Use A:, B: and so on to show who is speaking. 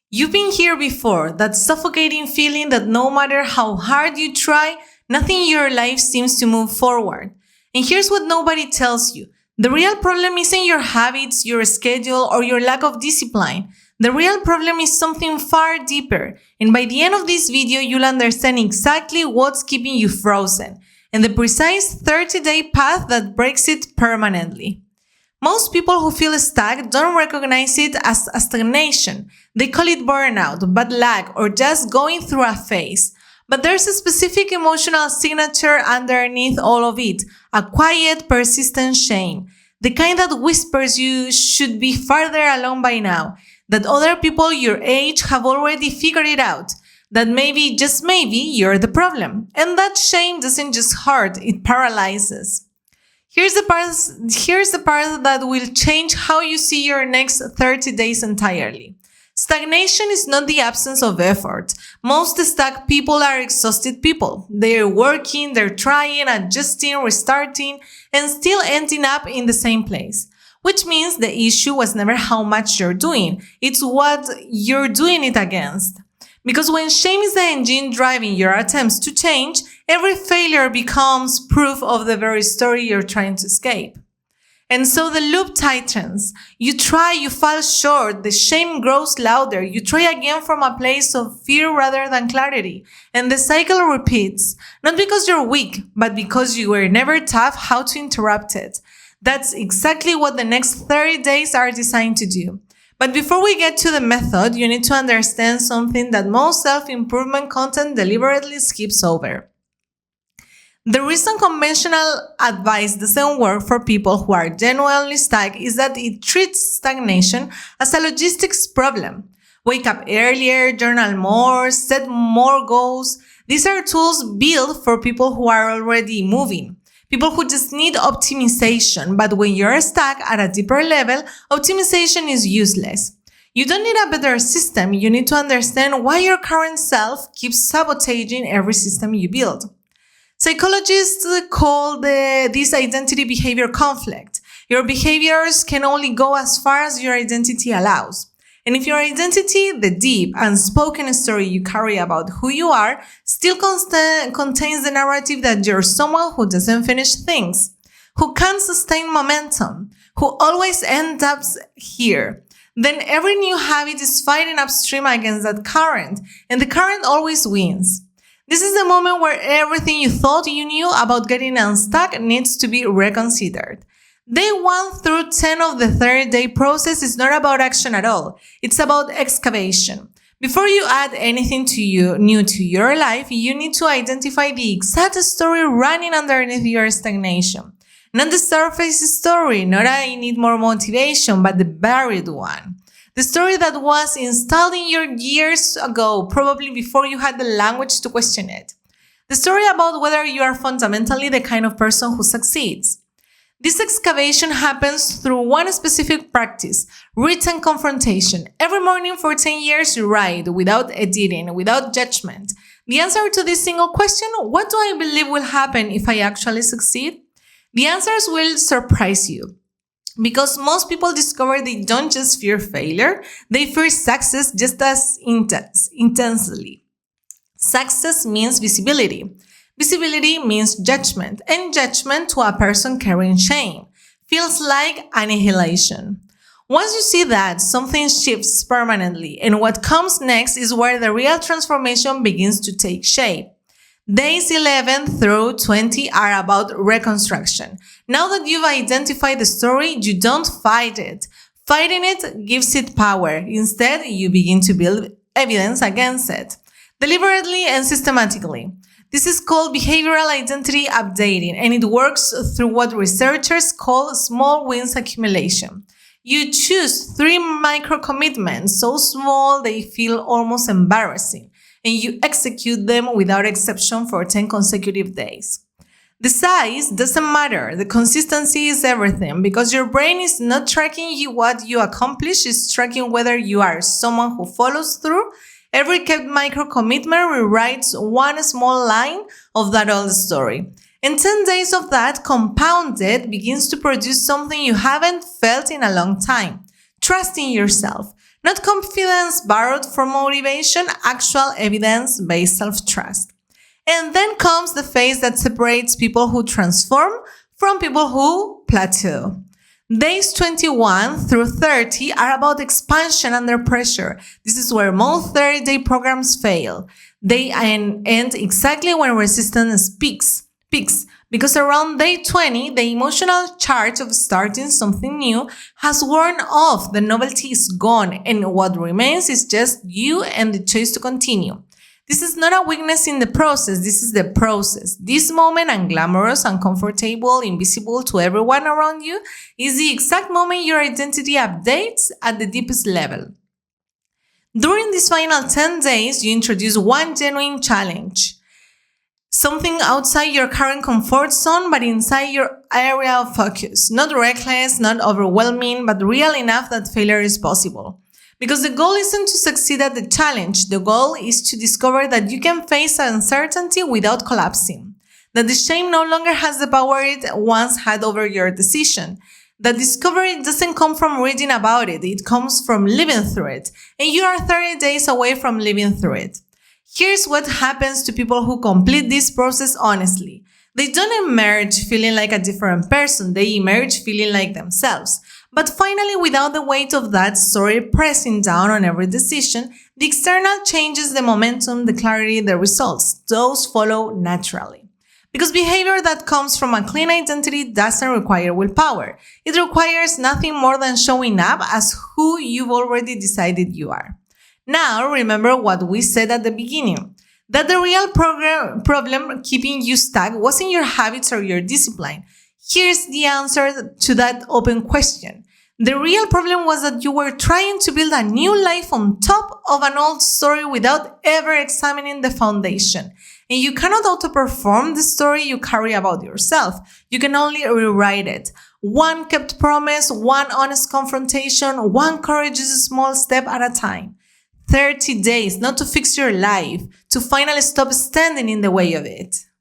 A: You've been here before, that suffocating feeling that no matter how hard you try, nothing in your life seems to move forward. And here's what nobody tells you. The real problem isn't your habits, your schedule, or your lack of discipline. The real problem is something far deeper. And by the end of this video, you'll understand exactly what's keeping you frozen and the precise 30-day path that breaks it permanently. Most people who feel stuck don't recognize it as a stagnation. They call it burnout, bad luck, or just going through a phase. But there's a specific emotional signature underneath all of it, a quiet, persistent shame. The kind that whispers you should be farther along by now, that other people your age have already figured it out, that maybe, just maybe, you're the problem. And that shame doesn't just hurt, it paralyzes. Here's the part that will change how you see your next 30 days entirely. Stagnation is not the absence of effort. Most stuck people are exhausted people. They're working, they're trying, adjusting, restarting, and still ending up in the same place. Which means the issue was never how much you're doing. It's what you're doing it against. Because when shame is the engine driving your attempts to change, every failure becomes proof of the very story you're trying to escape. And so the loop tightens. You try, you fall short, the shame grows louder. You try again from a place of fear rather than clarity. And the cycle repeats, not because you're weak, but because you were never taught how to interrupt it. That's exactly what the next 30 days are designed to do. But before we get to the method, you need to understand something that most self-improvement content deliberately skips over. The reason conventional advice doesn't work for people who are genuinely stuck is that it treats stagnation as a logistics problem. Wake up earlier, journal more, set more goals. These are tools built for people who are already moving. People who just need optimization, but when you're stuck at a deeper level, optimization is useless. You don't need a better system, you need to understand why your current self keeps sabotaging every system you build. Psychologists call this identity behavior conflict. Your behaviors can only go as far as your identity allows. And if your identity, the deep, unspoken story you carry about who you are, still contains the narrative that you're someone who doesn't finish things, who can't sustain momentum, who always ends up here, then every new habit is fighting upstream against that current, and the current always wins. This is the moment where everything you thought you knew about getting unstuck needs to be reconsidered. Day 1 through 10 of the 30-day process is not about action at all. It's about excavation. Before you add anything new to your life, you need to identify the exact story running underneath your stagnation. Not the surface story, not I need more motivation, but the buried one. The story that was installed in you years ago, probably before you had the language to question it. The story about whether you are fundamentally the kind of person who succeeds. This excavation happens through one specific practice, written confrontation. Every morning for 10 years, you write, without editing, without judgment. The answer to this single question, what do I believe will happen if I actually succeed? The answers will surprise you. Because most people discover they don't just fear failure, they fear success just as intensely. Success means visibility. Visibility means judgment, and judgment to a person carrying shame feels like annihilation. Once you see that, something shifts permanently, and what comes next is where the real transformation begins to take shape. Days 11 through 20 are about reconstruction. Now that you've identified the story, you don't fight it. Fighting it gives it power. Instead, you begin to build evidence against it, deliberately and systematically. This is called behavioral identity updating, and it works through what researchers call small wins accumulation. You choose 3 micro commitments, so small they feel almost embarrassing, and you execute them without exception for 10 consecutive days. The size doesn't matter. The consistency is everything, because your brain is not tracking what you accomplish, it's tracking whether you are someone who follows through. Every kept micro-commitment rewrites one small line of that old story. And 10 days of that compounded begins to produce something you haven't felt in a long time. Trust in yourself. Not confidence borrowed from motivation, actual evidence-based self-trust. And then comes the phase that separates people who transform from people who plateau. Days 21 through 30 are about expansion under pressure. This is where most 30-day programs fail. They end exactly when resistance peaks. Because around day 20, the emotional charge of starting something new has worn off, the novelty is gone, and what remains is just you and the choice to continue. This is not a weakness in the process, this is the process. This moment, unglamorous, uncomfortable, invisible to everyone around you, is the exact moment your identity updates at the deepest level. During these final 10 days, you introduce one genuine challenge. Something outside your current comfort zone, but inside your area of focus. Not reckless, not overwhelming, but real enough that failure is possible. Because the goal isn't to succeed at the challenge. The goal is to discover that you can face uncertainty without collapsing. That the shame no longer has the power it once had over your decision. That discovery doesn't come from reading about it. It comes from living through it. And you are 30 days away from living through it. Here's what happens to people who complete this process honestly. They don't emerge feeling like a different person. They emerge feeling like themselves. But finally, without the weight of that story pressing down on every decision, the external changes, the momentum, the clarity, the results, those follow naturally. Because behavior that comes from a clean identity doesn't require willpower. It requires nothing more than showing up as who you've already decided you are. Now, remember what we said at the beginning, that the real problem keeping you stuck wasn't your habits or your discipline. Here's the answer to that open question. The real problem was that you were trying to build a new life on top of an old story without ever examining the foundation. And you cannot auto-perform the story you carry about yourself. You can only rewrite it. One kept promise, one honest confrontation, one courageous small step at a time. 30 days, not to fix your life, to finally stop standing in the way of it.